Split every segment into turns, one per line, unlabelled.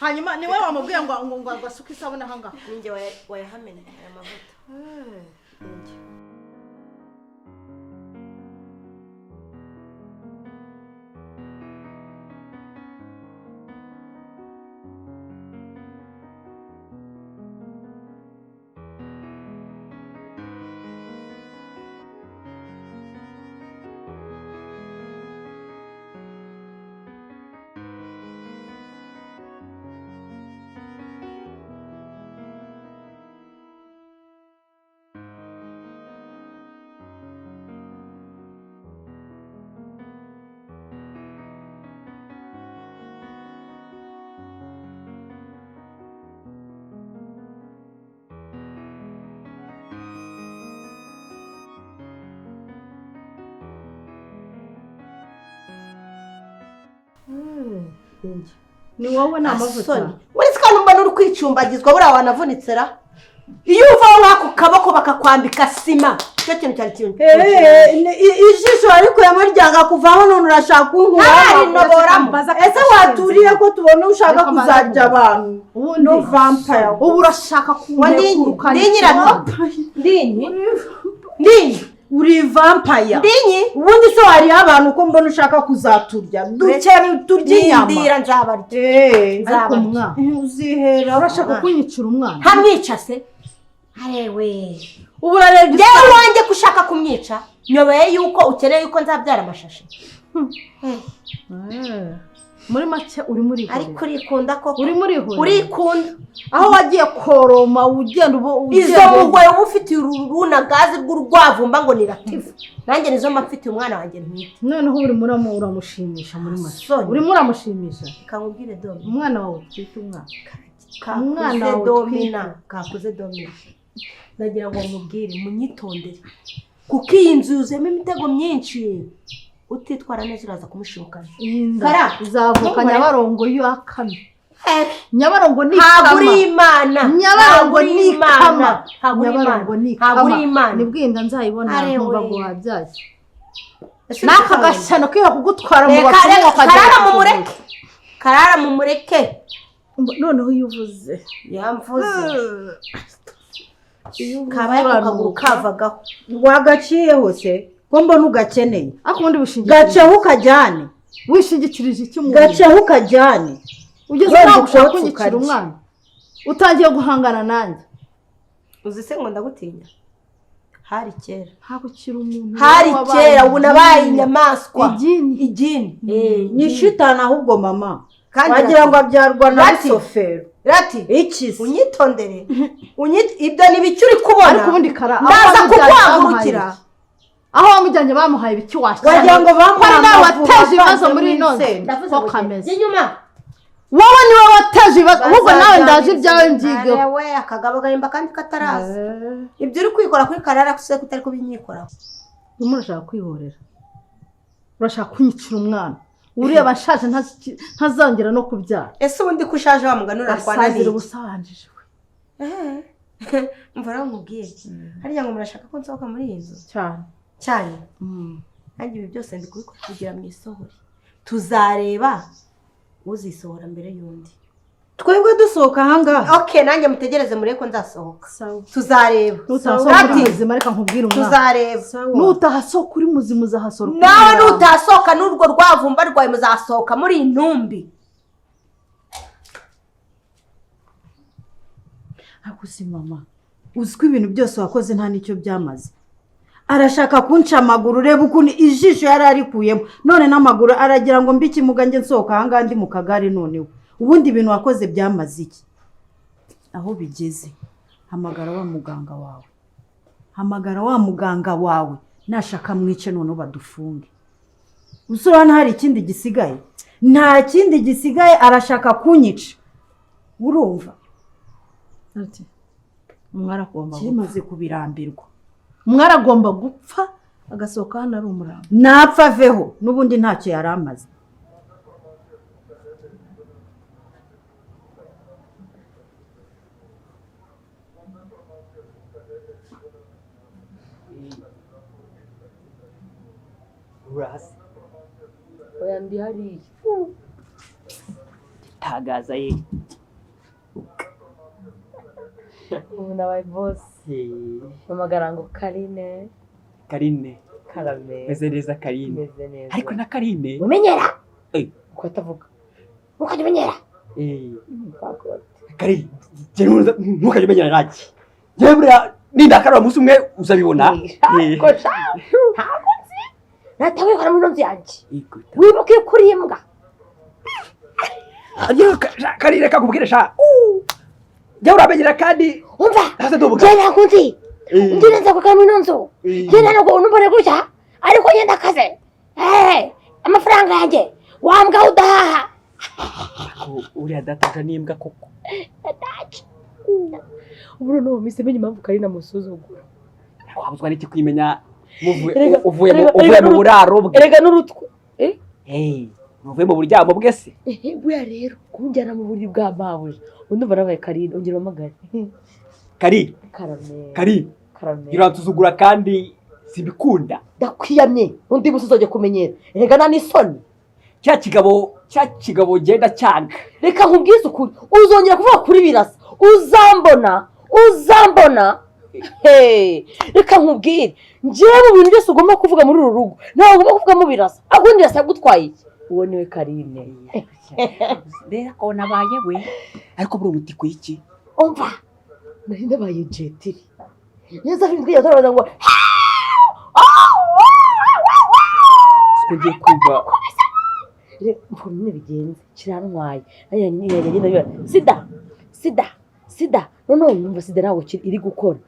hanyuma niwe wamubwiye ngo asuke isabune hanga
ninjye wayahamena aya mavuta
ni wowe namavuta
uretse ko numva nuri kwicumbagizwa buriya wanavunitse ra iyo uva wako kaboko bakakwambika sima cyo kintu cyari kintu
ijisho ariko yamaryaga kuvaho none urashaka kunkura ese waturiye ko tubona ushaka kuzarya abantu no vampire ubu urashaka kunkura ndinyi uri vampire
ndinyi
ubundi se wari abantu ko mbona ushaka kuzaturya dukere turya inyama
ndira nzabarya
ariko umwana uzihera urashaka kunyicira umwana
hamwica se arewe
ubu rarebye
yewe wanjye kushaka kumwica nyobeye yuko ukeneye yuko nzabyara amashashi
muri make uri muri
ariko urikunda koko
uri muri
urikunda
aho wagiye koroma ugenda
izo mugwe ufite uruna gazi rw'urwavumba ngo ni latifu nanjye nizo mafite umwana wanjye ntwite
noneho uri uramushimisha muri make uri muramushimisha
kamubwire Domi
umwana wawe twite
umwana kakuze Domina ndagira ngo mubwire munyitondere kuko iyi nzu yuzuyemo imitego myinshi utitwara neza uraza kumushokana
kara uzavuka Nyabarongo y'akame Nyabarongo ni kama
haguri imana
Nyabarongo ni kama Nyabarongo ni kama nibwinda nzayibona nkumva ngo wabyaye naka gashano kiyo kugutwara mu bakuru
karara mu mureke
noneho yuvuze
yamvuze kabaye kuguru kavagaho
wagaciye hose ko mbona ugakeneye akundi bushingiye gaceho ukajyane wishingikirije iki mu gaceho ukajyane ugeze aho ushaka kunyicira umwana utangiye guhangana nanjye
uzi se ngo ndagutinya hari kera
hagukira umuntu
hari kera ubu nabaye inyamaswa
igini nyishitana ahubwo mama wagira ngo abyarwa na sofero
rati
iki
unyitondere ibyo ni biki uri kubona
ariko ubundi kara
ndaza kukwangurukira
aho wamujyanye bamuhaye ibiki washyira wagira ngo bamuhaye wateje ibibazo muri none ko kameze
inyuma
wowe niwe wateje ibibazo ahubwo nawe ndaje ibyawe mbyigeho
yewe akagabo garimba kandi kataraza ibyo uri kwikora kuri karara kuse kutari kubinyikora
urashaka kwihorera urashaka kunyicira umwana ureba ashaje ntazongera no kubyara
ese ubundi kushaje wamuganura rwana
ni ubusanjije
mvara nkubwiye hariya ngo murashaka ko nsohoka muri iyi nzu cyane nanjye ibi byose ndi kubikora kugira mu isohore tuzareba uzisohora mbere y'undi
twebwe dusohoka ahangaha
okay nanjye mutegereze mureko nzasohoka tuzareba
nutasohoka muzima reka nkubwire umwana
tuzareba
nutahasohoka uri muzima uzahasohoka
nawe nutasohoka n'urwo rwavumba rwawe muzasohoka muri intumbi
akusi mama uziko ibintu byose wakoze nta nicyo byamaze arashaka kunca amaguru reba ukuntu ijisho yari arikuyemo none n'amaguru aragira ngo mbiki mugange nsohoka ahangaha ndi mu kagare noneho ubundi ibintu wakoze byamaze iki aho bigeze hamagara wa muganga wawe nashaka mwice noneho badufunge usobana hari ikindi gisigaye nta kindi gisigaye arashaka kunyica urumva ati umwaragomba kimaze kubirambirwa umwaragomba gupfa agasohoka hano ari umuramba napfa aveho n'ubundi ntacyo yaramaze
urahase
oya ndi hariya
tagaza ye
ubu nabaye boss mpamagara ngo Karine
Karame meze neza Karine ariko na Karine
umenyera uko atavuga ukajya umenyera
Karine ntukajya umenyera naki njyewe buriya nindakarura umunsi umwe uzabibona
ntabwo nzi natawikora mu nzu yanjye wibuke kuri imbwa
Karine kakubwire sha njyewe uramenyera kandi
umva njyewe ntabwo nzi ngirenza ku kamino nzu ngenda no kunumbone gutya ariko ngenda akaze amafaranga yanjye wambwa udahaha
uriya dataja n'imbwa koko
ubu noneho mise menye impamvu Karine amusuzugura
wabuzwa n'iki kwimenya uvuye mu buraro bwe
erega n'urutwe
uvuye mu buryamo bwe se
buya rero kunjyana mu buriri bwa mabuja undi umva nabaye Karine ongera umamagare
Karine iransuzugura kandi simbikunda
ndakwiyamye undi musi uzajya kumenyera erega nta n'isoni
cya kigabo genda cyanga
reka nkubwize ukuri uzongera kuvuga kuri birasa uzambona reka nkubwire njyewe mu bintu byose ugomba kuvuga muri uru rugo ntabwo ugomba kuvuga mu birasa akundi birasa gutwaye iki uwo niwe Karine
rero ko nabaye we ariko buri umuti ku iki
umva nari ndabaye jetiri neza afite twiye turabaza ngo
ngiye kumva
mbona bigenze kirantwaye sida noneho numva sida ntabwo iri gukora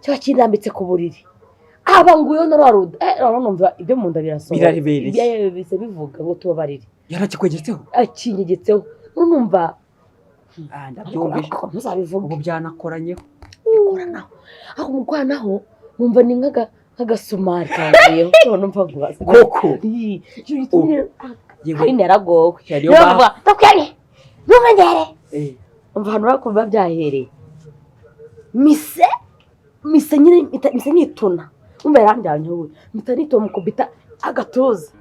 cyaba kirambitse ku buriri aba nguyo numva ibyo mu nda birasohoka bise bivuga ngo tubabarire
yarakikwegetseho
akinyegetseho numva
ndabyumvise
ntuzabivuge
ubu byanakoranyeho
bikoranaho aho umugwanaho numva ni nk'agasumari kangiyeho numva guhasa
koko
Karine yaragowe ntumenyere umva ahantu bakumva byahereye mise nyituna umva yaranjyanye we mpita nituma mukubita agatuza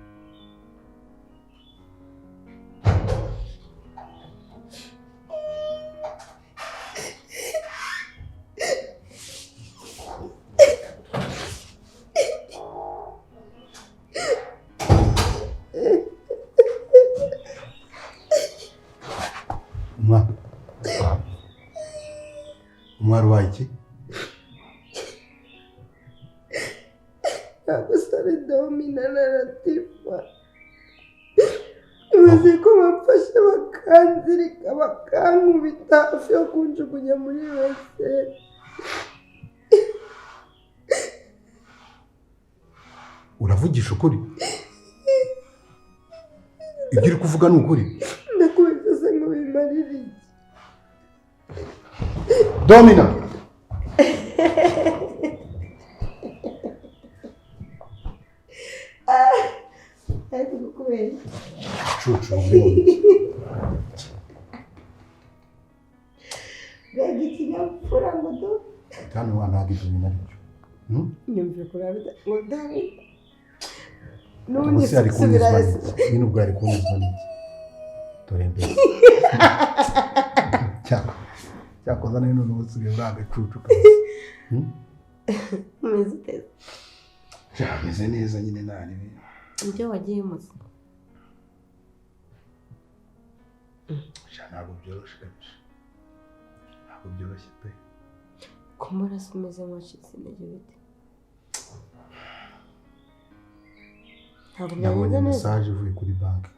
umwari waye iki
abasore Domina na Latifa bivuze ko bamfashe bakanzirika bakankubita hafi yo kunjugunya muri wese
uravugisha ukuri ibyo uri kuvuga ni ukuri
ndakubise ngo bimarire iki
Domina
ariko kubera
cucu
mbega ikinyabupfura ngo do
kandi ntabwo ibyo bintu ari byo
nyumvira kurabita ngo dani
ubu se ari kunyuzwa nyine ubwo ari kunyuzwa n'iki dore mbere cyakoza none n'ubu usigaye uri agacucu
umeze uteze
ameze neza nyine ntari
ibyo wagiye muzi
ntabwo byoroshye kabisa ntabwo byoroshye pe
ku maraso umeze nk'uwacitse intege bite
nabonye mesaje ivuye kuri banki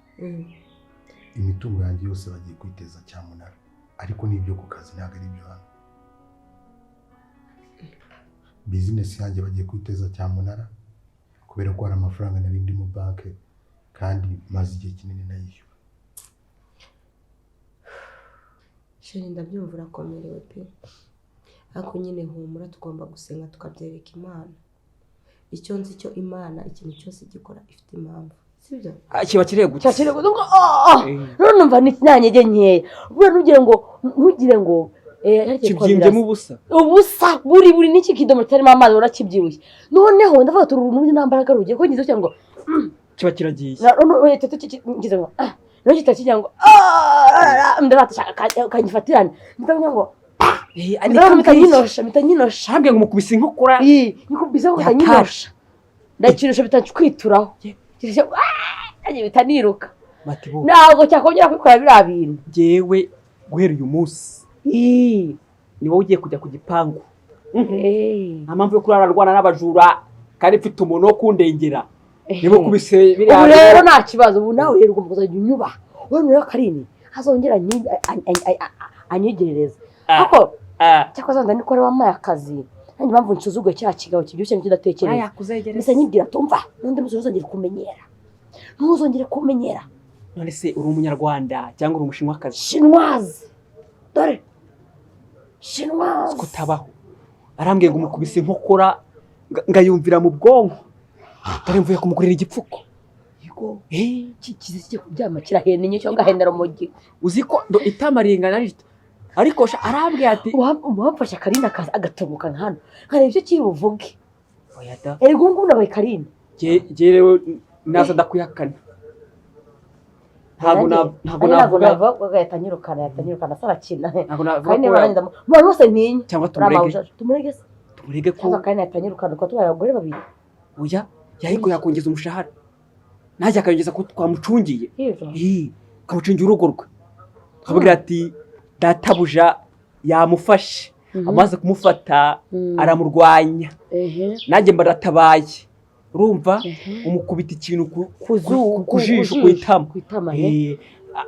imitungo yanjye yose bagiye kwiteza cyamunara ariko n'ibyo ku kazi ntabwo ari ibyo hano bizinesi yanjye bagiye kwiteza cyamunara kubera ko hari amafaranga nari ndi mu banki kandi maze igihe kinini nayishyura
sheri ndabyumva urakomerewe pe ariko nyine humura tugomba gusenga tukabyereka Imana icyo nzi cyo Imana ikintu cyose gikora ifite impamvu sibyo
kiba kiregutse
none numva nanyege nkeya ntugire ngo
kibyimbyemo
ubusa buri n'iki kidomo kitarimo amazi urakibyibushye noneho ndavuga turi uruntu n'ambaraga rugiye ko ngize cyangwa
kiba kiragiye
none ngize ngo no kitakijya ngo ndaratashaka kanyifatirane ndavuga ngo mitanyinosha
hambye ngo mukubise inkokora
nikubise ngo mitanyinosha ndakinosha bitackwituraho aje bitaniruka ntabwo cyakongera kwikora biriya bintu
jewe guhera uyu munsi ni wowe ugiye kujya ku gipangu nta mpamvu yo kurararwana n'abajura kandi mfite umuntu wo kundengera nibo kubise biriya
ubu rero nta kibazo ubu nawe rero ugomba kuzajya unyuba wowe rero Karini azongera anyegerereza ariko cyakoze ndandikora wamaye akazi nanjye mpamvu nsuzugwe cya kigabo kibyoshye ntidatekereza bisa nyibwira tumva n'undi musozo uzongera kumenyera ntuzongere kumenyera
none se uri umunyarwanda cyangwa uri umushinwakazi
shinwazi dore shinwazi
kutabaho arambwiye ngo umukubise inkokora ngayumvira mu bwonko dore mvuye kumugurira igipfuko
yego kizi kubyama kirahenenye cyo ngahendera umugi
uzi ko itamaringana rito ariko arambwiye ati
wamfasha Karini akaza agatobuka hano nkareba icyo kiri buvuge
oya da
ergo ngo nabaye Karini
je rero naza ndakuyakana ntabwo navuga
yatanyirukana sarakina
ntabwo navuga
kandi baranda mu bose ntinya
cyangwa tumurege ko
kandi yatanyirukana ko tubaye abagore babiri
oya yahiko yakongeza umushahara najya akayongeza ko twamucungiye kamucungira urugo rwe akavugira ati databuja yamufashe amaze kumufata aramurwanya nanjye mbaratabaye urumva umukubita ikintu ku jisho kwitama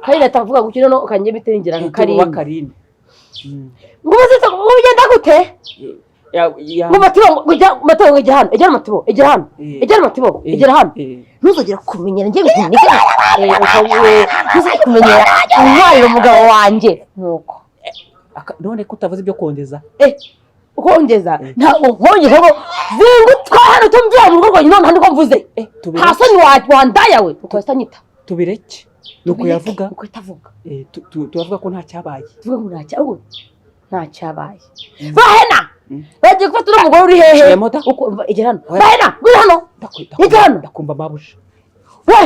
kandi atavuga gukino no kanje biterengera nka
Karini
ngo bazita ugenda gute ngo matibo ejya hano ejya hano ntuzogera kumenyera njye bikunike ntuzogera kumenyera umwari umugabo wanjye nuko
none ko utavuze ibyo kongeza
ukongeza ntabwo nkongeza ngo zingutwa hano tumvira mu rugo rwanyu none handi ko mvuze hasoni wandaya we ukahita nyita
tubireke nuko yavuga
uko itavuga
turavuga ko nta cyabaye
tuvuga ngo nta cyabaye bahena bagiye gufata n'umugore uri hehe igera hano bahena ngwino hano igera hano
ndakumva mabuje
we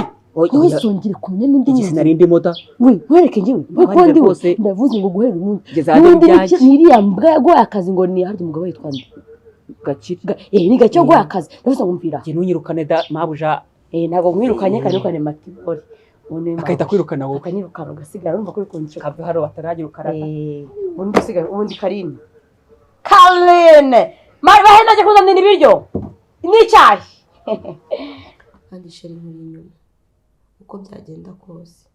wisongere kumenya n'undi
nyine sinarindi moda
we wereke ngiwe we kondi wose ndavuze ngo guhera umuntu
n'undi
niriya mbwa yagoye akazi ngo ni harya umugabo yitwa nde
gakira
ni gacyo goye akazi ndavuze ngo mvira
nge nunyirukane da mabuja
ntabwo mwirukanye kanukane matibori
akahita kwirukana wowe
akanyirukana ugasigara urumva ko bikunze
kave haro bataragira ukarata
ubundi usigara ubundi Karini mari bahena aje kuzanira ibiryo n'icyayi
kandi sheri muri inyuma uko byagenda kose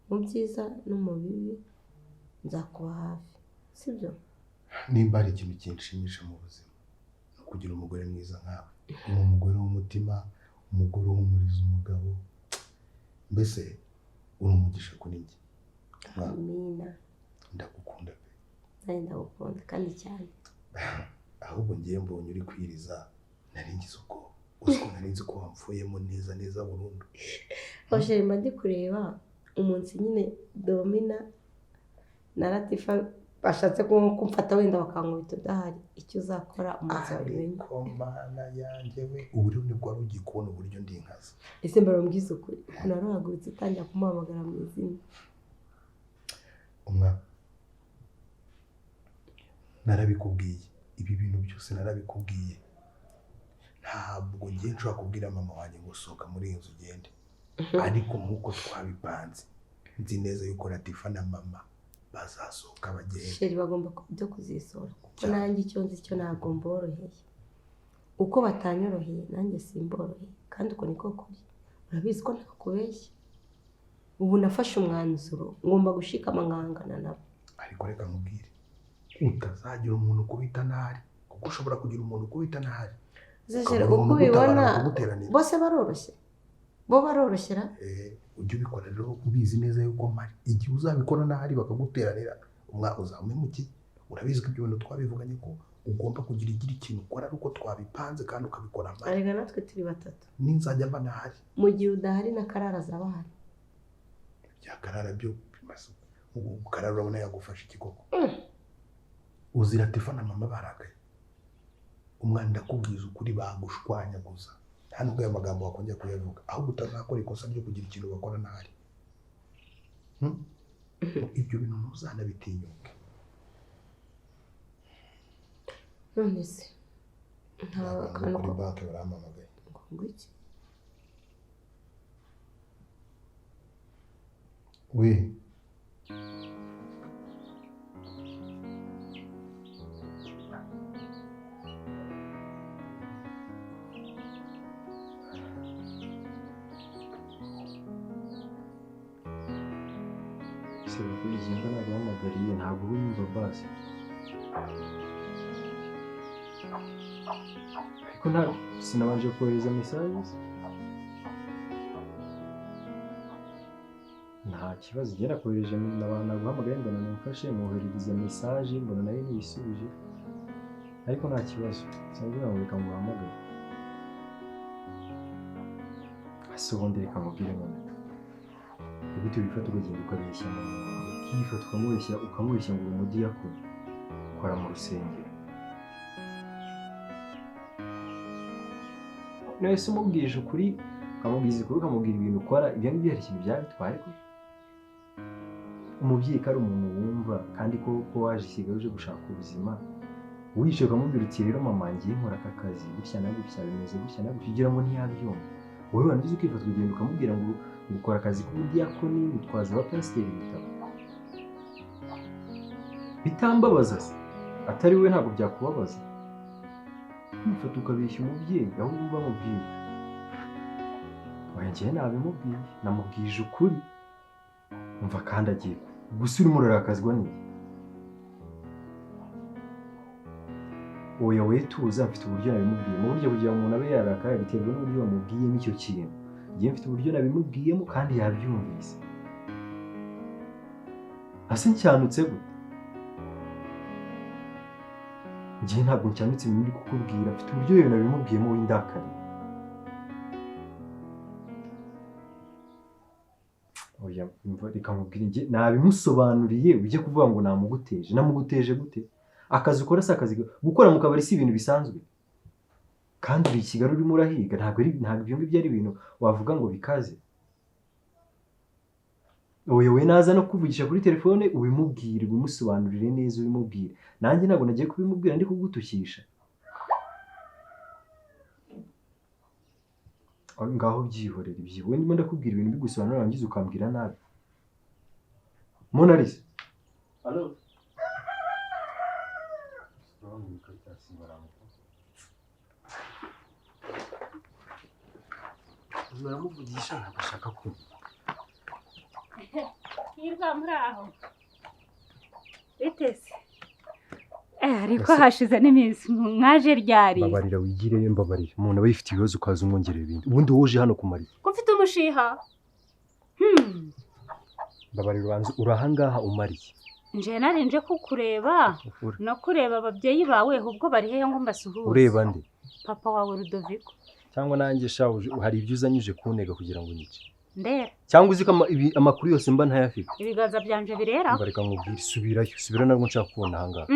mu byiza no mu bibi nzakuba hafi sibyo
nimba ari ikintu kinshimisha mu buzima no kugira umugore mwiza nkawe ni umugore w'umutima umugore w'umurizo umugabo mbese uri umugisha kuri njye
amina
ndagukunda pe
nanjye ndagukunda kandi cyane
ahubwo ngiye mbonye uri kwiriza nari ngize uko uziko nari nzi ko wamfuyemo neza burundu
hoje mba ndi kureba umunsi nyine Domina na Latifa bashatse kumfata wenda bakankubita udahari icyo uzakora umunsi wabimenye
ko mana yanjye we ubu rero nibwo wari ugiye kubona uburyo ndi inkazi
ese mbarambwiza ukuri narahagurutse utangira kumuhamagara mu izina
umwana narabikubwiye ibi bintu byose narabikubwiye ntabwo ngiye nshobora kubwira mama wanjye ngo sohoka muri iyi nzu ugende ariko nk'uko twabipanze nzi neza yuko Latifa na mama bazasohoka bagenda
sheri bagomba byo kuzisohora kuko nanjye icyo nzi cyo ntabwo mboroheye uko batanyoroheye nanjye simboroheye kandi uko niko kuri urabizi ko ntakubeshya ubu nafashe umwanzuro ngomba gushikama nkangana nabo
ariko reka nkubwire utazagira umuntu ukubita ntari kuko ushobora kugira umuntu ukubita ntari
zejere uko ubibona bose baroroshye bo baroroshyera
ujye ubikora rero ubizi neza yuko mari igihe uzabikora ntari bakaguteranira umwaka uzamuhemukiye urabizi ko ibyo bintu twabivuganye ko ugomba kugira ikintu ukora ari uko twabipanze kandi ukabikora mari
arega natwe turi batatu
ninzajya mba ntahari
mu gihe udahari na Karara azaba ahari
bya Karara byo bimaze Karara urabona yagufasha ikigoko uzira Latifa na mama barakaye umwana ndakubwiza ukuri bagushwanya gusa nta nubwo ayo magambo wakongera kuyavuga ahubwo utazakora ikosa ryo kugira ikintu bakora ntari. Ibyo bintu ntuzanabitinyuke.
none se nta kantu
kuri banki barampamagaye.
ngo iki
We
kuri izi mbona naguhamagariye ntabwo uba unyumva basi, ariko sinabanje kohereza mesaje. Nta kibazo igihe nakohereje naguhamagaye mbona namufashe mwoherereza mesaje mbona nayo ntiyisubije, ariko nta kibazo sinabwira ngo reka nguhamagare. ese ubundi reka mubwire none gute wifata ukagenda ukabeshya mama wawe, ukifata ukamubeshya ngo uri umudiyakoni ukora mu rusengero. nawe se umubwije ukuri ukamubwiza ukuri ukamubwira ibintu ukora, ibyo ngibyo hari ikintu byabitwaye ko umubyeyi ko ari umuntu wumva kandi ko waje Kigali uje gushaka ubuzima, wicaye ukamubwira uti rero mama ngiye nkora aka kazi gutya na gutya bimeze gutya na gutya ugira ngo ntiyabyumva. wowe wangize ukifata ukagenda ukamubwira ngo gukora akazi k'ubudiyakoni gutwaza abapasiteri ibitabo, bitambabaza se atari we ntabwo byakubabaza. Nufata ukabeshya umubyeyi ahubwo uba mubwiye njyewe nabimubwiye namubwije ukuri umva kandi agiye gusa urimo urarakazwa n'iki. oya we tuza mfite uburyo nabimubwiye mu buryo kugira ngo umuntu abe yarakaye biterwa n'uburyo wamubwiyemo icyo kintu. Njye mfite uburyo nabimubwiyemo kandi yabyumvise. ase ncyanutse gute? njye ntabwo ncyanutse ibintu ndi kukubwira, mfite uburyo yewe nabimubwiyemo w'indakari. oya mva reka mubwire njye nabimusobanuriye ujye kuvuga ngo namuguteje gute? akazi ukora si akazi gukora mu kabari si ibintu bisanzwe, kandi uri i Kigali urimo urahiga, ntabwo ibyo ngibyo ari ibintu wavuga ngo bikaze. oya we naza no kuvugisha kuri telefone ubimubwire ubimusobanurire neza ubimubwire, nanjye ntabwo nagiye kubimubwira ndi kugutukisha. ngaho byihorera ibyo we ndimo ndakubwira ibintu bigusobanurira wangiza ukambwira nabi. Monalisa allo
uramuvugisha ntabwo ashaka kumva.
hirwa muri aho biteze ariko hashize n'iminsi mwaje ryari.
mbabarira wigireyo mbabarira, umuntu aba yifite ibibazo ukaza umwongerera ibindi, ubundi wowe uje hano kumara iki?
ko mfite umushiha.
mbabarira ubanza urahangaha umariye.
nje narinje kukureba no kureba ababyeyi bawe ubwo bari hehe ngo mbasuhuze.
ureba nde?
papa wawe Rudoviko.
cyangwa nanjye shaho hari ibyo uzanyuje kuntega kugira ngo nyice?
ndera
cyangwa uzi ko amakuru yose mba ntayafite?
ibiganza byanje birera.
mbareka nkubwire subira nabwo nshaka kubona ahangaha.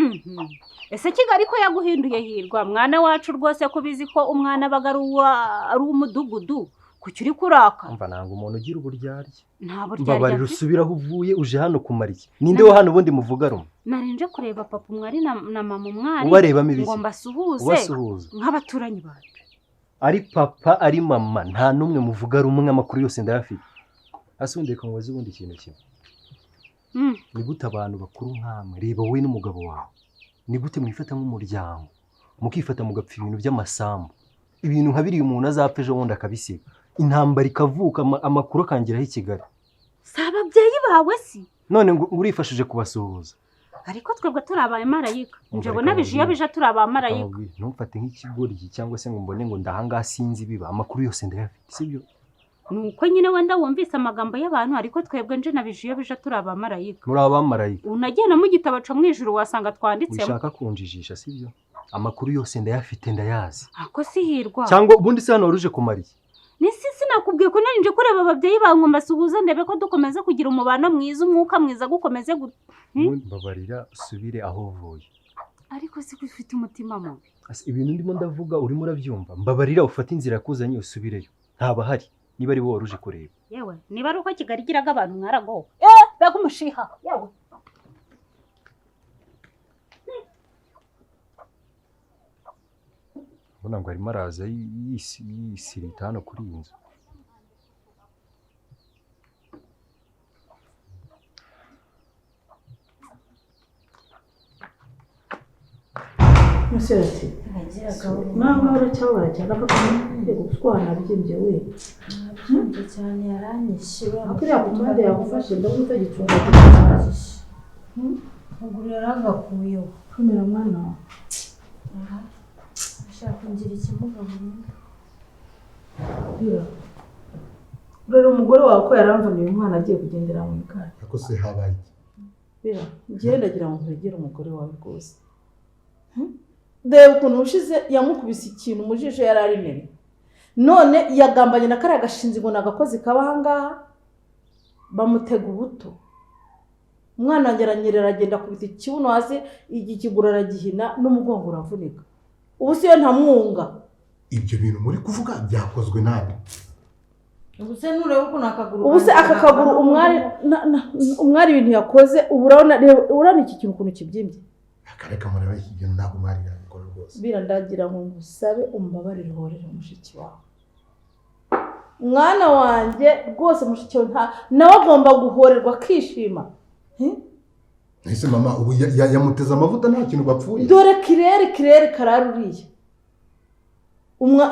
ese Kigali ko yaguhinduye hirwa mwana wacu rwose ko bizi ko umwana abaga ari umudugudu kuki uri kuraka?
mva nanga umuntu ugira uburyarya.
nta buryarya.
mbabarira usubira aho uvuye uje hano kumara iki? ninde wo hano ubundi muvuga rumwe?
narinje kureba papa umwari na mama umwari
ubarebamo ibiki?
ngo mbasuhuze nk'abaturanyi bacu.
ari papa ari mama nta numwe muvuga rumwe, amakuru yose ndayafite. asundi reka ngo ubundi ikintu kimwe. ni gute abantu bakuru nkamwe, reba wowe n'umugabo wawe, ni gute mwifata nk'umuryango mukifata mugapfa ibintu by'amasambu, ibintu nka biriya umuntu azapfa ejo bundi akabisiga, intambara ikavuka amakuru akangeraho i Kigali.
si ababyeyi bawe si
none ngo urifashije kubasuhuza?
ariko twebwe turi abamarayika, njyewe n'abijiya bija turi abamarayika.
ntumfate nk'ikigoryi cyangwa se ngo mbone ngo ndahangaha sinzi biba, amakuru yose ndayafite sibyo?
nuko nyine wenda wumvise amagambo y'abantu, ariko twebwe nje n'abijiya bija turi abamarayika.
muri abamarayika?
unagenda mu gitabo cyo mu ijuru wasanga twanditsemo.
ushaka kunjijisha sibyo? amakuru yose ndayafite ndayazi.
ako si hirwa
cyangwa ubundi se hano waruje kumara iki?
ni sinakubwiye ko narinje kureba ababyeyi bawe ngo mbasuhuze ndebe ko dukomeza kugira umubano mwiza, umwuka mwiza gukomeze
mbabarira usubire aho uvuye.
ariko si ko ufite umutima mubi.
Ibintu ndimo ndavuga urimo urabyumva, mbabarira ufate inzira yakuzanye usubireyo, ntaba hari niba ari wowe wari uje kureba.
Yewe niba ari uko Kigali igiraga abantu mwaragowe, mbega umushiha yewe.
Mbona ngo arimo araza yisirita hano kuri iyi nzu.
Musirati mama uracyabara cyane akakumwe gutwara byimbye we
Ntabwo cyane yaranyishyura.
akuriya kumande yagufashe ndagufite gicunga cyane
Uguru yaragakuyeho.
kamera mwana
Ashaka kungira ikimuga burundu.
bira urera umugore wawe ko yaramvaniye umwana agiye kugendera mu ikari
Ako se habaye iki?
bira ngiye ndagira ngo nkwegere umugore wawe rwose reba ukuntu ushize yamukubise ikintu mu jisho yari arimere none yagambanye na kariya gashinzi ngo nagakozi kaba ahangaha bamutega ubuto umwana wanjye aranyerera agenda akubita ikibuno hasi igikigura aragihina n'umugongo uravunika ubu siyo ntamwunga.
Ibyo bintu muri kuvuga byakozwe nabi.
Ubuse nureba ukuntu akaguru ubuse aka kaguru umwari ibintu yakoze ubu urabona iki kintu ukuntu kibyimbye.
Akareka mureba iki bintu ntabwo mwari gukora rwose.
Bira ndagira ngo ngusabe umbabarire horere mushiki wawe. Mwana wanjye rwose mushiki wawe nawe agomba guhorerwa akishima.
Ese mama ubu yamuteze amavuta nta kintu bapfuye.
Dore kirere kararuriye.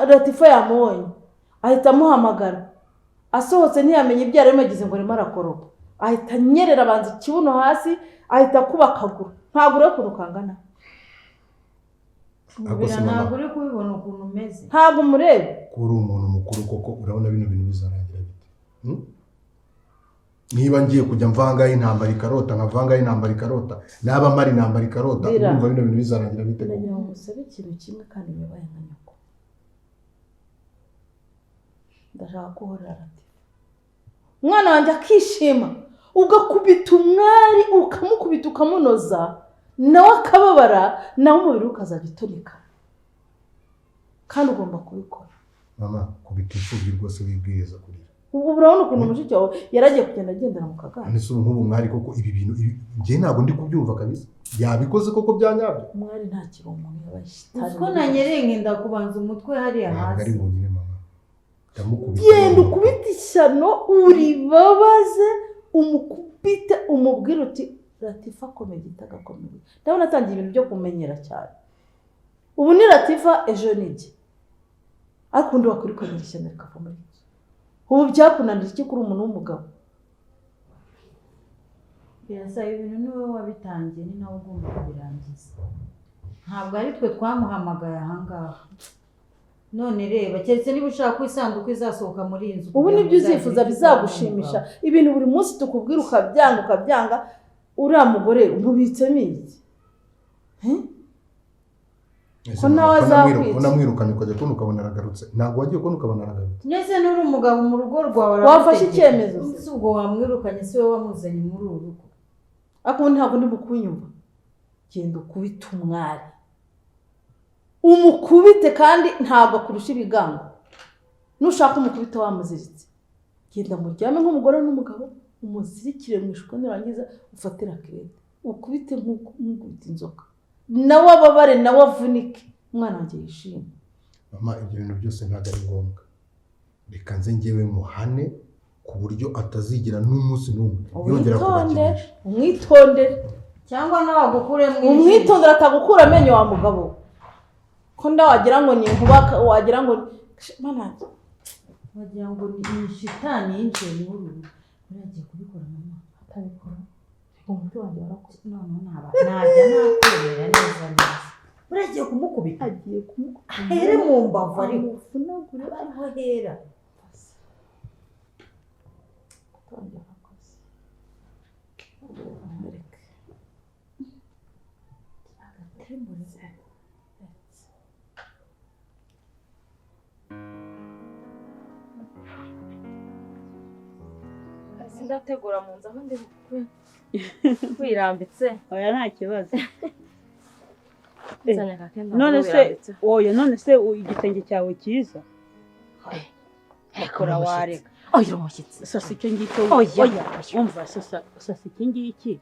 Latifa yamubonye ahita amuhamagara asohotse ntiyamenye ibyo yari yagize ngo arimo arakoropa ahita anyerera abanza ikibuno hasi ahita akuba akaguru ntabwo uri kurukangana ntabwo uri kubibona ukuntu umeze ntabwo umurebe
kuri umuntu mukuru koko urabona bino bintu bizarangira bite niba ngiye kujya mvangaho intambara ikarota nkavangaho intambara ikarota naba mari intambara ikarota urumva bino bintu bizarangira bite
ndagira ngo musabe ikintu kimwe kandi bibaye nka nyoko ndashaka kuhorera Latifa umwana wanjye akishima ugakubita umwari ukamukubita ukamunoza nawe akababara nawe umubiri ukazajya utonika kandi ugomba kubikora.
Mama kubita imfubyi rwose wibwiriza kurira
ubu urabona ukuntu mushiki wawe yaragiye kugenda agendera mu kagare
nese ubu nk'ubu mwari koko ibi bintu njye ntabwo ndi kubyumva kabisa yabikoze koko byanyabyo
umwari nta kiri umuntu yabaye
uko nanyereye ngenda kubanza umutwe hariya hasi
ntabwo ari bunyine mama
genda ukubita ishyano uribabaze umukubite umubwire uti Latifa akomeye igitaka akomeye ndabona atangiye ibintu byo kumenyera cyane ubu ni Latifa ejo nijye ariko undi wakurikanira ishyano rikava muri iki ubu byakunanira iki kuri umuntu w'umugabo
birasaba ibintu niwe wabitangiye ni nawe ugomba kubirangiza ntabwo ari twe twamuhamagaye ahangaha none reba keretse niba ushaka ko isanduku izasohoka muri iyi nzu
ubu nibyo uzifuza bizagushimisha ibintu buri munsi tukubwira ukabyanga uriya mugore umubitsemo iki
ko nawe azakwica unamwirukanye ukajya kubona ukabona aragarutse ntabwo wagiye kubona ukabona aragarutse
nese n'uri umugabo mu rugo rwawe
wafashe icyemezo
si ubwo wamwirukanye si we wamuzanye muri uru rugo
ariko ntabwo ndi bukunyumva genda ukubite umwari umukubite kandi ntabwo akurusha ibigango nushaka umukubite wamuziritse genda muryame nk'umugore n'umugabo umuzirikire mu ishuka nirangiza ufatira kirete ukubite nk'ukubita inzoka nawe ababare nawe avunike umwana wanjye yishimye.
Mama ibyo bintu byose ntabwo ari ngombwa reka nze njyewe muhane ku buryo atazigira n'umunsi n'umwe yongera kubakinisha
umwitondere
cyangwa nawe agukuremo
umwitondere atagukura amenyo wa mugabo ko wagira ngo ni inkuba wagira ngo manage
wagira ngo ni shitani yinjiye muri uru uragiye kubikora mama
atabikora umutwe wanjye warakoze
none najya nakwemera neza uragiye kumukubita
agiye kumukubita
here mu mbavu ariko
ufunagure
ariho hera
atangiye akoze amerika agatembure
ndategura mu nzu aho ndi kwirambitse
oya nta kibazo
none se oya none se igitenge cyawe cyiza akora wareka
oya umushyitsi
sasa icyo ngicyo
oya
umva sasa iki ngiki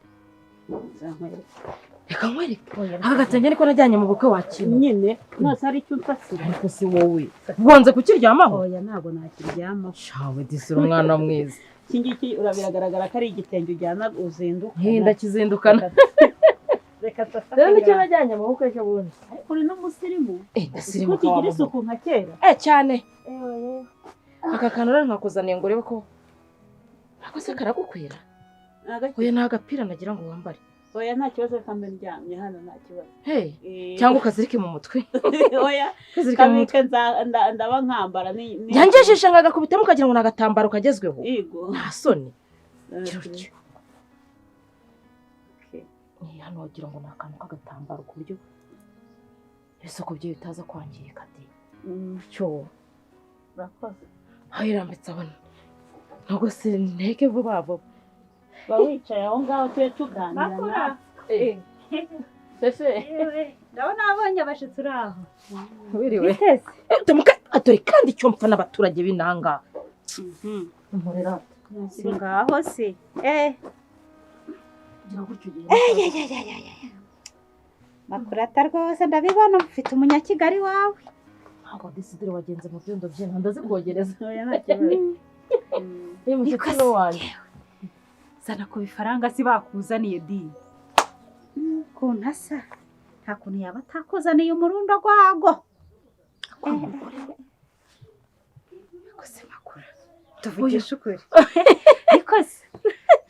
reka nkwereke aka gatenge niko najyanye mu bukwe wakira
nyine nose hari icyo umfasira
ariko si wowe wanze kukiryamaho
oya ntabwo nakiryamaho
shawe disira umwana mwiza
iki ngiki biragaragara ko ari igitenge ujyana uzinduka
ndakizindukana
reka sasa
rero nicyo najyanye mu bukwe ejo bundi
ariko uri n'umusirimu
ndasirimuka
kukigira isuku nka kera
cyane aka kantu rero nkakuzaniye ngo urebe ko ako se karagukwira oya ni agapira nagira ngo wambare
oya nta kibazo kambe ndyamye hano nta kibazo
cyangwa ukazirike mu mutwe
oya
ukazirike mu mutwe
ndaba nkambara
yangejeje nkagakubitamo ukagira ngo ni agatambaro kagezweho
yego
nta soni hano wagira ngo ni akantu k'agatambaro ku buryo ibisoko bye bitaza kwangirika cyo
urakoze
aho irambitse abona ntabwo se nteke vuba vuba
ba wicaye aho ngaho tujye tuganira
fefe
ndabona abonye abashitsi uri aho
wiriwe dore kandi icyo mpfa n'abaturage b'inanga nkorera
ngaho se makurata rwose ndabibona ufite umunyakigali wawe
ntabwo disidire wagenze mu byondo by'inka ndazikogereza
oya nta kibazo
uyu mushyitsi ni uwanjye
zana ku bifaranga si bakuzaniye di kuntu asa nta kuntu yaba atakuzaniye umurundo rwago kose makura tuvugisha ukuri ariko se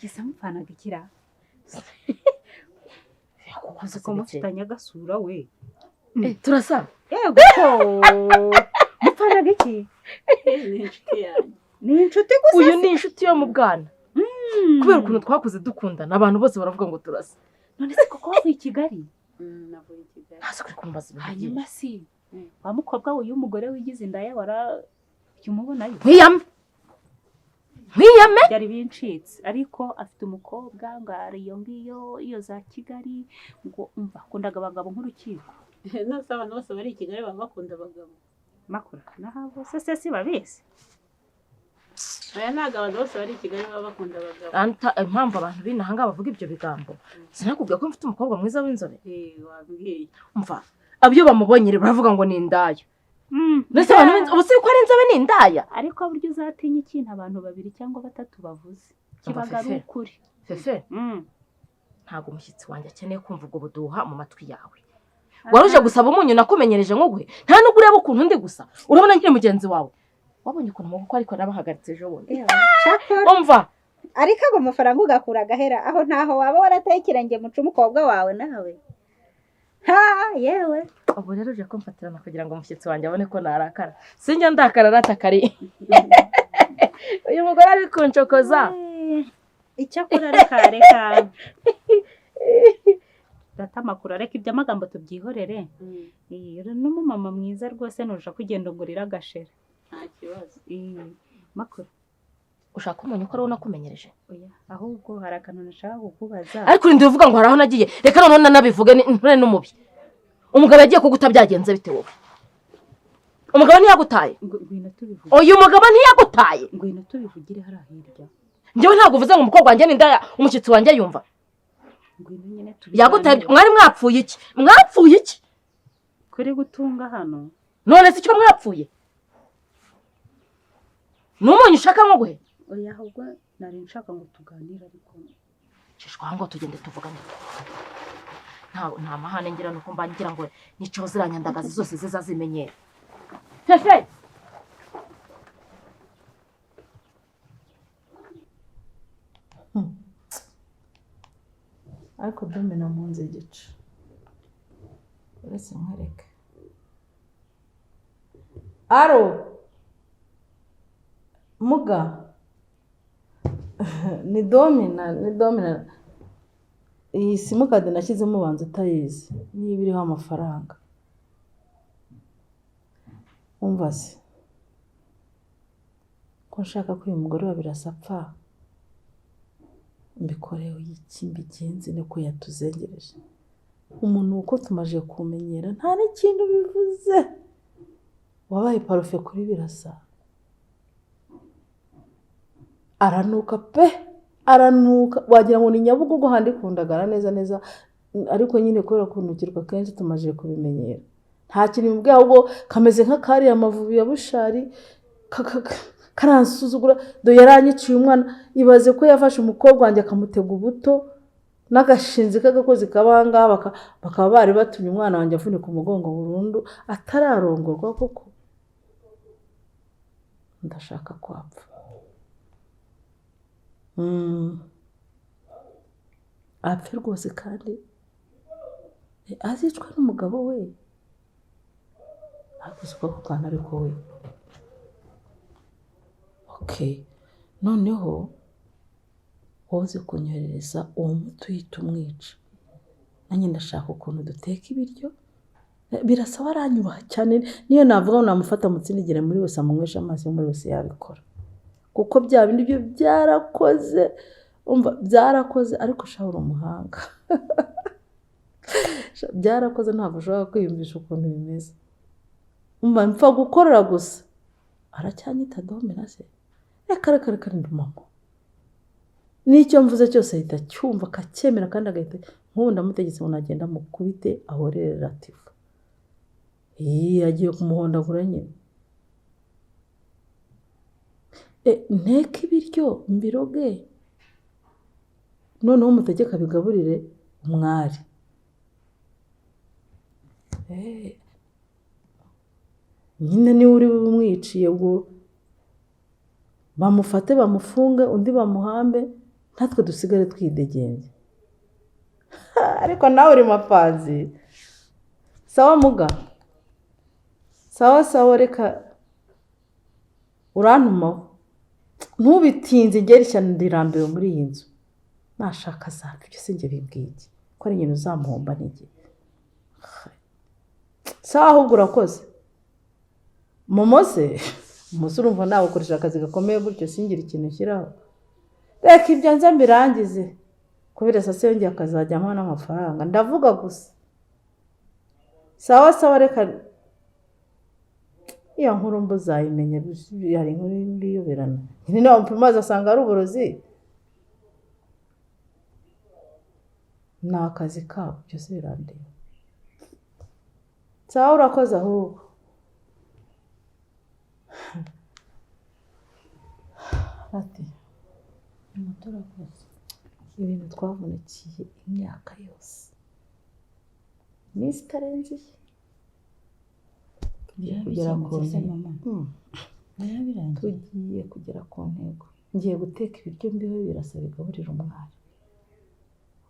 gisa mupfanaga ikira kuko ko mufitanye agasura we
turasa
yego mupfanaga iki ni inshuti gusa
uyu ni inshuti yo mu bwana kubera ukuntu twakuze dukundana abantu bose baravuga ngo turasa
none se koko wavuye i Kigali
navuye i Kigali
ntazi kuri kumbaza ibintu
hanyuma si wa mukobwa we y'umugore wigize indaya umubonayo
nkiyame
byari bincitse ariko afite umukobwa ngo ari iyo ngiyo iyo za Kigali ngo umva akundaga abagabo nk'urukiko
nose abantu bose bari i Kigali baba bakunda abagabo
makura naho bose se si babizi
oya ntabwo abantu bose bari i Kigali baba bakunda abagabo
impamvu abantu b'inaha ngaha bavuga ibyo bigambo sinakubwira ko mfite umukobwa mwiza w'inzobe
wabwiye
umva abyo bamubonye baravuga ngo ni indaya ndetse abantu ubu si ko ari inzobe ni indaya
ariko buryo uzatinya ikintu abantu babiri cyangwa batatu bavuze kibaga ari ukuri
fefe ntabwo umushyitsi wanjye akeneye kumva ubwo buduha mu matwi yawe waruje gusaba umunyu nakumenyereje nk'uguhe nta nubwo ureba ukuntu ndi gusa urabona nkiri mugenzi wawe wabonye ukuntu mu gukora ariko nabahagaritse ejo bundi umva
ariko ago mafaranga ugakura agahera aho ntaho waba warateye ikirenge muca umukobwa wawe nawe yewe
ubu rero uje kumfatirana kugira ngo umushyitsi wanjye abone ko narakara sinjya ndakara ratakari uyu mugore ari kunshokoza
icyakora reka data makuru reka iby'amagambo tubyihorere n'umumama mwiza rwose nurusha kugenda ungurira agashera
nta kibazo
makuru
ushaka umuntu ko arabona kumenyereje
oya ahubwo hari akantu nashaka kukubaza
ariko urinde uvuga ngo hari aho nagiye reka noneho nanabivuge nture n'umubi umugabo yagiye kuguta byagenze bite wowe umugabo ntiyagutaye
ngwino tubivuge
uyu mugabo ntiyagutaye
ngwino tubivugire hari ahirya
njyewe ntabwo uvuze ngo umukobwa wanjye ni indaya umushyitsi wanjye yumva
ngwino nyine
yagutaye mwari mwapfuye iki
kuri gutunga hano
none se icyo mwapfuye n'umunyu ushaka nko guhe
oya ahubwo nari nshaka ngo tuganire ariko
cishwa ngo tugende tuvugane nta mahane ngira nuko mba ngira ngo nico ziranyandagazi zose zizazimenyera fefe
ariko domina mu nzu igice uretse nkwereke aro muga ni domina iyi simukadi nashyizemo ubanza utayizi niba iriho amafaranga wumva se ko nshaka ko uyu mugore wa birasa apfa mbikoreho iki mbigenze niko yatuzengereje
umuntu uko tumaje kumenyera nta n'ikintu bivuze wabaye parufe kuri Birasa aranuka pe aranuka wagira ngo ni Nyabugogo handi kundagara neza neza ariko nyine kubera kunukirwa kenshi tumaje kubimenyera nta kintu mubwe ahubwo kameze nk'akari amavubi ya Bushari karansuzugura do yaranyiciye umwana ibaze ko yafashe umukobwa wanjye akamutega ubuto n'agashinzi k'agakozi kabanga bakaba bari batumye umwana wanjye avunika umugongo burundu atararongorwa koko ndashaka kwapfa apfe rwose kandi azicwa n'umugabo we akoze ko kana ariko we okay noneho woze kunyohereza uwo muti uhita umwica nanjye ndashaka ukuntu duteka ibiryo Birasa aranyubaha cyane niyo navuga ngo namufata mutsindigire muri wese amunywesha amazi muri wese yabikora kuko bya bindi byo byarakoze umva byarakoze ariko shawura umuhanga byarakoze ntabwo ushobora kwiyumvisha ukuntu bimeze umva mpfa gukorera gusa aracyanyita domina se reka ndi mama n'icyo mvuze cyose ahita cyumva akacyemera kandi agahita nk'ubu ndamutegetse ngo nagenda mukubite ahorere Latifa agiye kumuhondagura nyine nteka ibiryo mbiroge noneho umutegeka bigaburire umwari nyine niwe uri bumwiciye ubwo bamufate bamufunge undi bamuhambe natwe dusigare twidegembye ariko nawe uri mapanzi sawa muga sawa reka urantumaho ntubitinze ngera ishyano ndirambiwe muri iyi nzu nashaka zapfa ibyo sinjye bimbwiye ko ari nyine uzamuhomba n'igihe sawa ahubwo urakoze momoze umusore urumva nawe ukoresha akazi gakomeye gutyo singira ikintu ushyiraho reka ibyo nza mbirangize kubera sase yongeye akazajyamo n'amafaranga ndavuga gusa sawa reka iyo nkuru mbuzayimenye hari inkuru mbiyoberana nyine nawe mpamaze asanga ari uburozi ni akazi kabo byose birandeba sawa urakoze ahubwo ati umutora rwose ibintu twavunikiye imyaka yose iminsi itarenze kugera ku ntego tugiye kugera ku ntego ngiye guteka ibiryo mbiho Birasa bigaburira umwari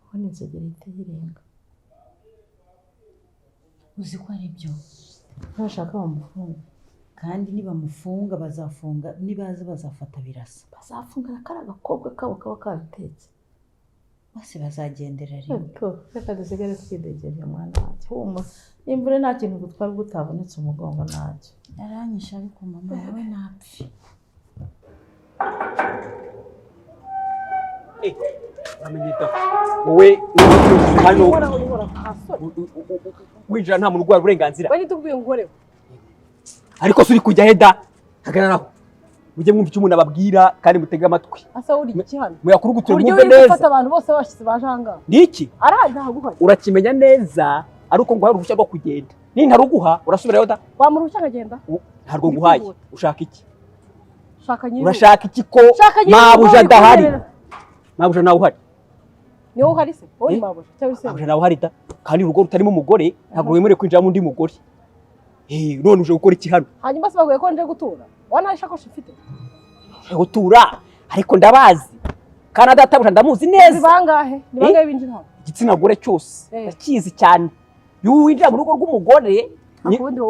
ubona inzogera ihita yirenga
uzi ko ari byo
ntashaka bamufunga
kandi nibamufunga bazafunga nibaza bazafata Birasa
bazafunga kari agakobwa kabo kaba kabitetse
bose bazagendera rimwe
reka dusigare twidegembye mwana wanjye humura imvura nta kintu gutwara utabonetse umugongo ntacyo
yaranyisha ariko mama yawe napfi
amenyeta wowe hano winjira nta muntu urwara uburenganzira
we nitubwiye ngore
ariko suri kujya heda hagararaho mujye mwumva icyo umuntu ababwira kandi mutege amatwi
asa uri iki hano
muyakuru mwumve neza
ufata abantu bose bashyize bajanga
niki
araguha
urakimenya neza ariko ngo hari uruhushya rwo kugenda nintaruguha urasubirayo da
wamuruhushya akagenda
ntabwo nguhaye ushaka iki
urashaka
iki ko mabuja adahari mabuja nawe uhari
niwo uhari se wowe mabuja cyangwa se
mabuja nawe uhari da kandi urugo rutarimo umugore ntabwo wemerewe kwinjiramo undi mugore none uje gukora iki hano
hanyuma se baguye ko nje gutura wana ishakoshi mfite
gutura ariko ndabazi kandi databuja ndamuzi neza
bangahe ni bangahe binjira hano
igitsina gore cyose ndakizi cyane iyo winjira mu rugo rw'umugore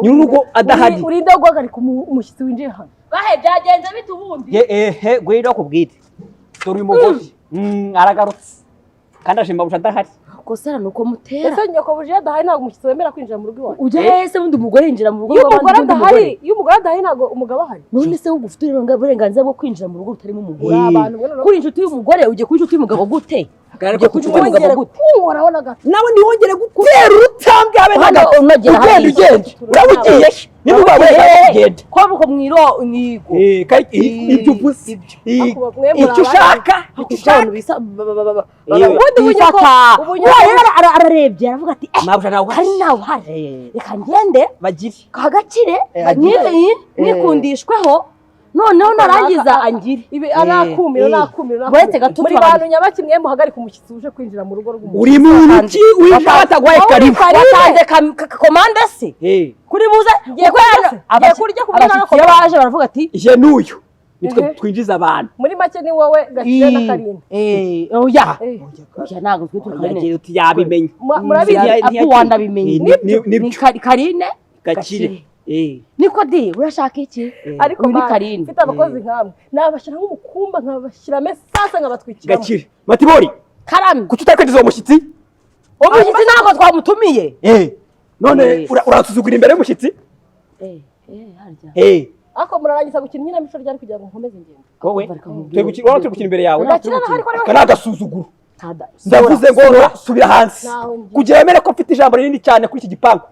ni urugo adahari
urinde guhagarika umushyitsi winjiye hano bahe byagenze bite ubundi
gwira kubwite dore uyu mugore aragarutse kandi aje mabuja adahari
kosara nuko mutera
ese nyoko buje adahari ntabwo umushyitsi wemera kwinjira mu rugo iwawe
ujya hese bundi umugore yinjira mu rugo
iyo umugore adahari ntabwo umugabo ahari
none se ugufite uburenganzira bwo kwinjira mu rugo rutarimo umugore kuri inshuti y'umugore ujye kuri inshuti y'umugabo gute
Ariko
wongere kunkoraho na gato
nawe ntiwongere gutera urutambwe habe na gato ugenda urabugiye niba ubaye genda
ko mwiro nigo
ibyo uvuze icyo ushaka
ararebye aravuga ati hari nawe uhari reka ngende
bagire
kagakire nikundishweho noneho narangiza angire
ibi arakumira
uretse gato
muri bantu nyabaki mwe muhagarika umushyitsi uje kwinjira mu rugo rw'umuntu
uri mu ntoki winjira batagwaye karibu
watanze komande se kuri buze ngiye kurya ku
abakiriya baje baravuga ati je n'uyu nitwe twinjiza abantu
muri make ni wowe Gakire na Karine
oya ntabwo twe
tukagira uti yabimenye
murabizi akuwanda bimenye ni Karine
Gakire
niko di urashaka iki
ariko ni Karine mfite abakozi nkamwe nabashira nk'umukumba nkabashira mesasa nkabatwikira
Gakire Matibori
karame
kuki utakwinjiza umushyitsi
umushyitsi ntabwo twamutumiye
none urasuzugura imbere y'umushyitsi
harya
ako murarangiza gukina inkinamico ryari kugira ngo nkomeze ngende
wowe turi gukina imbere yawe
Gakire na hariko
kana agasuzuguro ndavuze ngo subira hansi kugira wemere ko mfite ijambo rinini cyane kuri iki gipangu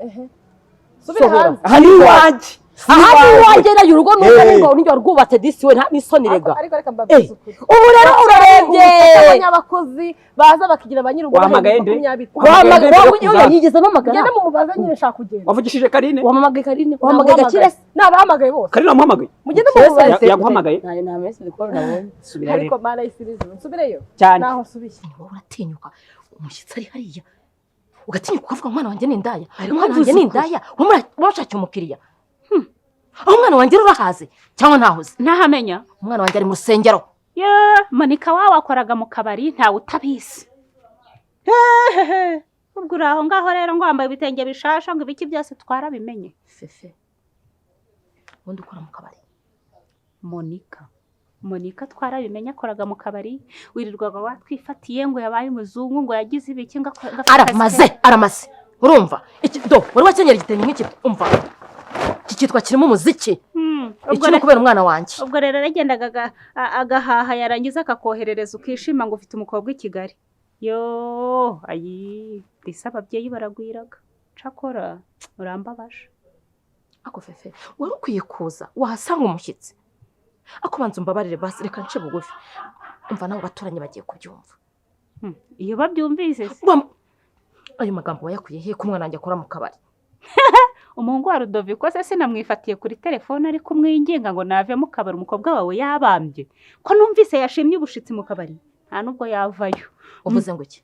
subira hansi
hari iwanjye
aha iwanjye nayo urugo n'uko n'iryo rwubatse disi we nta n'isoni rega
ariko reka mbabizi ukuri
ubu rero urarebye
abanyabakozi baza bakigira abanyirugo
wahamagaye nde
wahamagaye yigeze n'amagara
ngende mumubaza nyine nshaka kugenda
wavugishije Karine
wahamagaye Karine wahamagaye Gakire
nabahamagaye bose
Karine wamuhamagaye
mugende mumubaza
yaguhamagaye
nta message ko nabonye
subira
ariko mana y'isirizo nsubireyo naho subiye
wowe uratinyuka umushyitsi ari hariya ugatinyuka ukavuga umwana wanjye ni indaya umwana wanjye ni indaya wamurashakiye umukiriya aho umwana wanjye urahaze cyangwa ntahoze
ntahamenya
umwana wanjye ari mu rusengero
Monika wawe wakoraga mu kabari ntawe utabizi ubwo uri aho ngaho rero ngo wambaye ibitenge bishasha ngo ibiki byose twarabimenye
fefe ubundi ukora mu kabari
Monika twarabimenye akoraga mu kabari wirirwaga watwifatiye ngo yabaye umuzungu ngo yagize ibiki ngo
aramaze urumva wari wakenyera igitenge nk'iki umva iki cyitwa kirimo umuziki iki ni kubera umwana wanjye
ubwo rero yagendaga agahaha yarangiza akakoherereza ukishima ngo ufite umukobwa i Kigali risa ababyeyi baragwiraga cakora urambabaje
ako fefe wari ukwiye kuza wahasanga umushyitsi ako banza umbabarire basi reka nce bugufi umva nawe baturanyi bagiye kubyumva
iyo babyumvise
ayo magambo wayakuye he ko umwana wanjye akora mu kabari
umuhungu wa Rudoviko se sinamwifatiye kuri telefone ari kumwinginga ngo nave mu kabari umukobwa wawe yabambye ko numvise yashimye ubushitsi mu kabari nta nubwo yavayo
uvuze ngo iki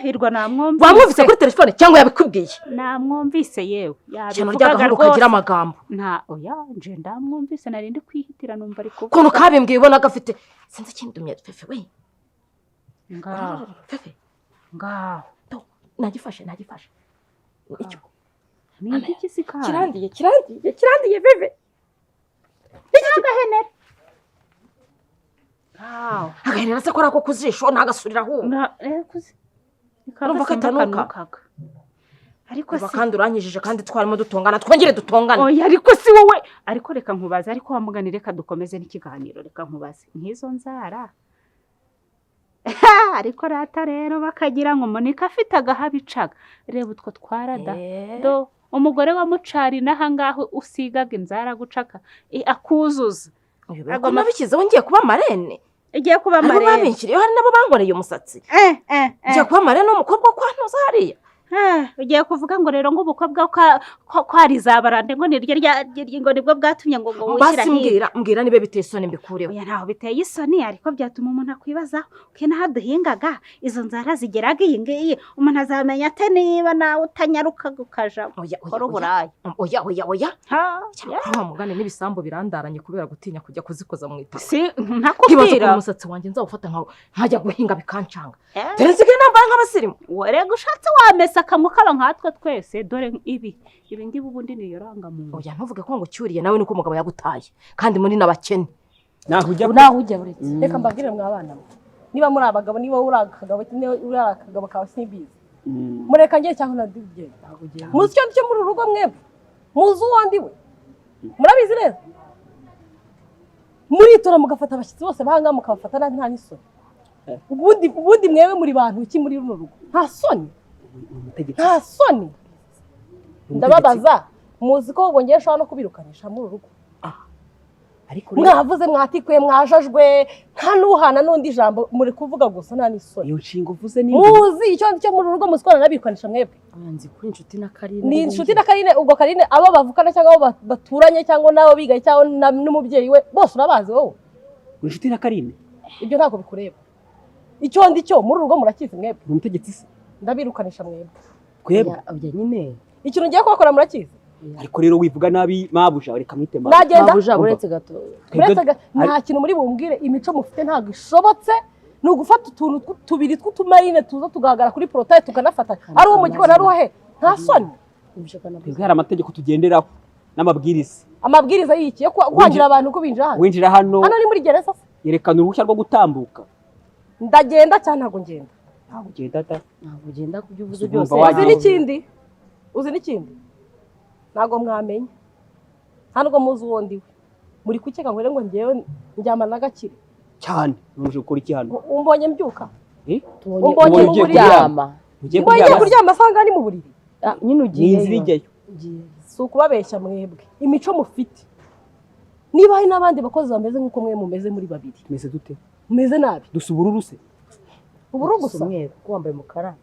hirwa namwumvise
wamwumvise kuri telefone cyangwa yabikubwiye
namwumvise yewe
yabivugaga ukagira amagambo
oya nje ndamwumvise narindi kwihitira numva ari kuko
kono kabimbwiye ubona gafite sinzi ikindumye fefe we fefe
ngaho
nagifashe icyo
ni iki sikara
kirandiye fefe
agahenera
agahenera se kora ko kuzisho nagasurira hu
urumva ko atanuka ariko
se kandi uranyijije kandi twarimo dutongana twongere dutongane
oya ariko si wowe ariko reka nkubaze ariko wamugani reka dukomeze n'ikiganiro reka nkubaze nk'izo nzara ariko rata rero bakagira ngo Monika afite agahabicaga reba utwo twarada do umugore wa Mucari nahangaho usigaga inzara gucaka akuzuza
ubwo nabikizeho ngiye kuba marene
igiye kuba marene
babinshiriye hari nabo bangoreye umusatsi ngiye kuba marene umukobwa kwantuza hariya
ugiye kuvuga ngo rero ngo ubukobwa kwari zabarande ngo niryo ngo nibwo bwatumye ngo
wishyira hirya mbwira nibe biteye isoni mbikureho
oya ntaho biteye isoni ariko byatuma umuntu akwibaza kena haduhingaga izo nzara zigeraga iyi ngiyi umuntu azamenya ate niba nawe utanyaruka ukaja kora uburayi
oya mugane n'ibisambo birandaranye kubera gutinya kujya kuzikoza mu itaka
ntakubwira
umusatsi wanjye nzawufata nkajya guhinga bikancanga terezige nambaye nk'abasirimu
warega ushatse wamesa akamwe kaba nkatwe twese dore ibi ngibi ubundi niyo rangamuntu
oya ntuvuge ko ngo cyuriye nawe nuko umugabo yagutaye kandi muri n'abakene
naho ujya buretse
reka mbabwire mwabana niba muri abagabo niba uri akagabo kawe simbizi mureka ngiye cyangwa nadibye muzi cyo muri urugo mwebwe muzi uwo ndiwe murabizi neza muritora mugafata abashyitsi bose bahanga mukabafata nabi nta n'isoni
ubundi mwewe muri bantu iki muri runo rugo nta soni nta soni ndababaza muzi ko ubwo ngiye nshobora no kubirukanisha muri uru rugo mwavuze mwatikwe mwajajwe nta n'uhana n'undi jambo muri kuvuga gusa nta n'isoni
iyo nshinga uvuze ni
muzi icyo cyo muri uru rugo muzi ko nabirukanisha mwebwe
abanzi kuri inshuti na Karine
ni inshuti na Karine ubwo Karine abo bavukana cyangwa abo baturanye cyangwa nabo bigaye cyangwa n'umubyeyi we bose urabazi wowe
inshuti na Karine
ibyo ntabwo bikureba icyo ndi cyo muri uru rugo murakizi mwebwe
umutegetsi se
ndabirukanisha mwebwe
twebwe
abya nyine
ikintu ngiye kubakora murakizi
ariko rero wivuga nabi mabuja reka mwite
mabuja
uretse gato
nta kintu muri bumbwire imico mufite ntabwo ishobotse ni ugufata utuntu tubiri tw'utumarine tuza tugahagarara kuri porotaye tukanafata ari uwo mu gikoni ari uwahe nta soni
twebwe hari amategeko tugenderaho n'amabwiriza
amabwiriza y'iki yo kwangira abantu ko binjira hano
winjira hano
ni muri gereza se
yerekana uruhushya rwo gutambuka
ndagenda cyangwa ntabwo ngenda
ntabwo ugenda
ntabwo ugenda ku byo uvuze byose
uzi n'ikindi ntabwo mwamenya nta nubwo muzi uwo ndiwe muri kukeka ngo ngo ngewe njyamana n'agakire
cyane nuje gukora iki hano
umbonye mbyuka
umbonye kuryama
umbonye kuryama asanga ni mu buriri
nyine ugiye
ijyayo
si ukubabeshya mwebwe imico mufite niba hari n'abandi bakozi bameze nk'uko mwe mumeze muri babiri
tumeze dute
mumeze nabi
dusa ubururu se
ubururu gusa
umweru ko wambaye umukara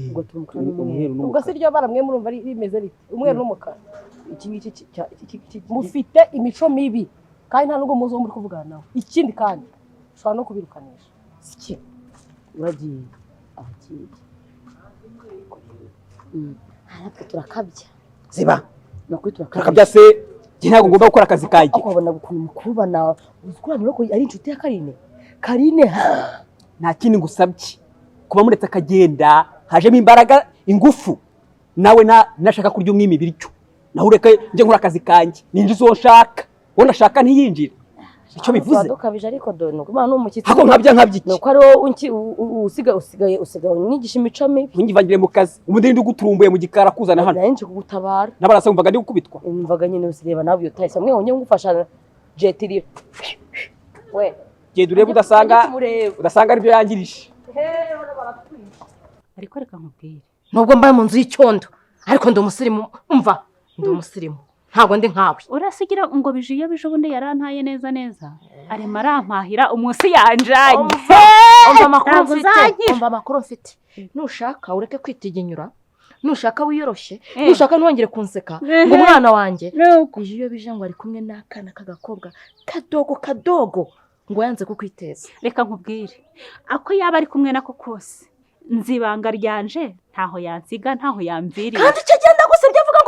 ubwo
tumukara n'umweru
ubwo si ryo bara mwe murumva rimeze rite umweru n'umukara iki ngiki mufite imico mibi kandi nta nubwo muzi uwo muri kuvugana nawe ikindi kandi ushobora no kubirukanisha
iki uragiye abagiye natwe turakabya
ziba
nakuri
turakabya se njye ntabwo ngomba gukora akazi kanjye
ukabona ukuntu mukubana uzikurana ko ari inshuti ya Karine
nta kindi ngusabye kuba muretse akagenda hajemo imbaraga ingufu nawe nashaka kurya umwimi biryo nawe ureka njye nkora akazi kanjye ninjiza uwo nshaka uwo nashaka ntiyinjire icyo bivuze
dukabije ariko dore nuko imana n'umukitsi
hako nkabya iki
nuko ari wowe usigaye unyigisha imico mibi
ntingivangire mu kazi umundi uguturumbuye mu gikara kuzana hano
nanje kugutabara
nabarasa umvaga ndi gukubitwa
umvaga nyine usireba nawe iyo tayise mwe wonye ngufasha jetiri we
genda urebe udasanga aribyo yangirije
ariko reka nkubwire
nubwo mbaye mu nzu y'icyondo ariko ndi umusirimu umva ndi umusirimu ntabwo ndi nkawe
urasigira ngo bije iyo bije ubundi yarantaye neza arimo arampahira umunsi yanjanye
umva amakuru mfite nushaka ureke kwitiginyura nushaka wiyoroshye nushaka ntiwongere kunseka ngo umwana wanjye bije iyo bije ngo ari kumwe n'akana k'agakobwa kadogo ngo yanze kukwiteza
reka nkubwire ako yaba ari kumwe nako kose nzibanga ryanje ntaho yansiga ntaho yamviriye
kandi icyo genda gusa byavuga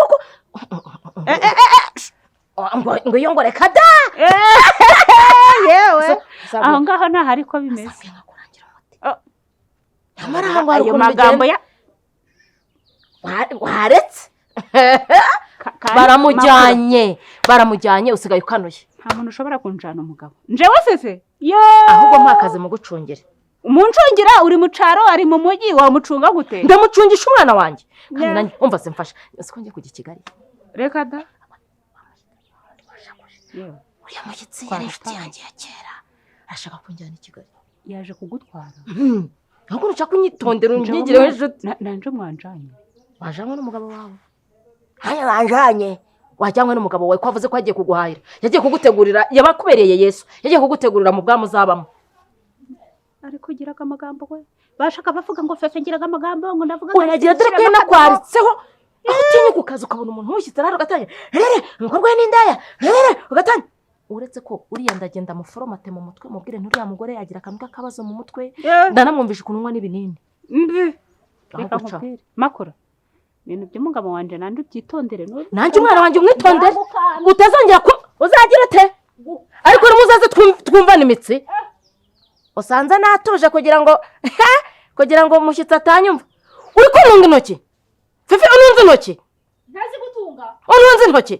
ngo iyo ngo reka da
yewe aho ngaho ntaho ariko bimeze
ayo magambo ya waretse baramujyanye usigaye ukanuye
nta muntu ushobora kunjana umugabo njewe sese
ahubwo mpakaze mu gucungera
umuncungira uri mu caro ari mu mujyi wamucunga gute
ndamucungisha umwana wanjye kandi nanjye umva se mfasha siko ngiye kujya Kigali
reka da
uriya mushyitsi yari inshuti yanjye ya kera arashaka kunjyana i Kigali
yaje kugutwara
ahubwo nushaka kunyitondera unyigire w'inshuti
nanje mwanjanye
wajanywe n'umugabo wawe hanya wanjanye wajyanywe n'umugabo wawe ko avuze ko agiye kuguhahira yagiye kugutegurira yabakubereye Yesu yagiye kugutegurira mu bwamu uzabamo
ariko ugiraga amagambo we bashaka bavuga ngo fefe ngiraga amagambo ngo ndavuga
uragira dore ko yanakwaritseho aho utinya ku kazi ukabona umuntu umushyitsi rero ugatangira umukobwa we n'indaya ugatangira uretse ko uriya ndagenda muforomate mu mutwe mubwire nturiya mugore yagira akantu k'akabazo mu mutwe ndanamwumvisha ukuntu unywa n'ibinini
reka nkubwire makora ibintu by'umugabo wanje nandi ubyitondere
nanjye umwana wanjye umwitondere utazongera uzagira ute ariko nimuzaze twumvana imitsi usanze natuje kugira ngo umushyitsi atanyumva uri kununga intoki fifi ununze intoki
ntazi gutunga
ununze intoki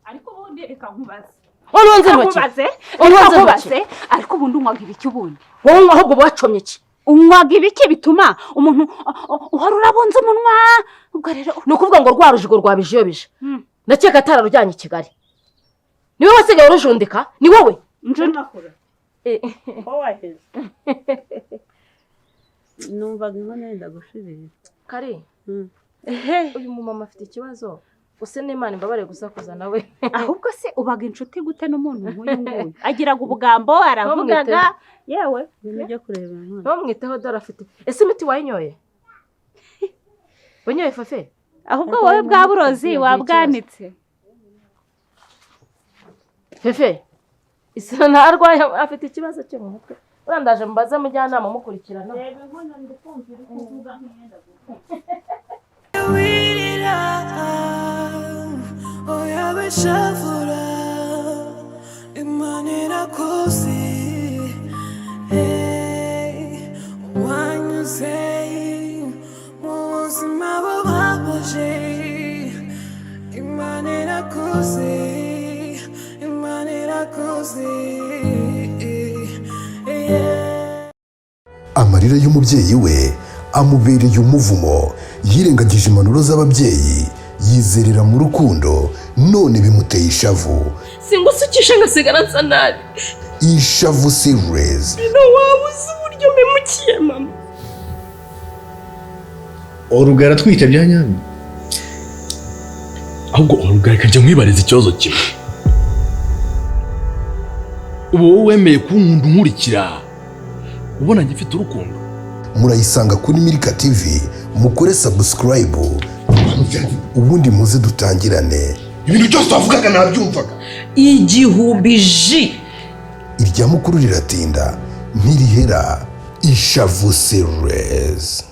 ariko ubundi reka nkubaze
ununze intoki
ariko ubundi unywaga ibiki ubundi
wowe unywa ahubwo wacomye iki
unywaga ibiki bituma umuntu uhora urabunze umunwa ubwo rero
ni ukuvuga ngo rwa rujigo rwabijiyobije ndakeka atararujyanye i Kigali niwe wasigaye urujundika ni wowe
ko waheze numvaga inkono yenda gushirira
kare uyu mumama afite ikibazo use n'Imana imbabare gusakuza nawe
ahubwo se ubaga inshuti gute n'umuntu nk'uyu nguyu agiraga ubugambo aravugaga yewe
ujya kureba inkono
bamwiteho dore afite ese imiti wayinyoye wanyoye fafe
ahubwo wowe bwa burozi wabwanitse
fefe isa ntarwaye afite ikibazo cyo mu mutwe urandaje mbaza mujyanama mukurikirana
reba inkono ndikumvira ko uvuga nk'iyenda
oya beshavura Imana irakoze wanyuze mu buzima bubabaje Imana irakoze Imana irakoze
amarira y'umubyeyi we amubereye umuvumo yirengagije impanuro z'ababyeyi yizerera mu rukundo none bimuteye ishavu
singusukisha ngasigara nsa nabi
ishavu series
no wabuze uburyo memukiye mama
urugara twica bya nyami ahubwo urugara kanje nkwibariza ikibazo kimwe ubu wemeye kunkunda nkurikira ubona ngifite urukundo
murayisanga kuri Milika TV mukore subscribe ubundi muze dutangirane
ibintu byose wavugaga nabyumvaga
igihubiji
irya mukuru riratinda ntirihera ishavu series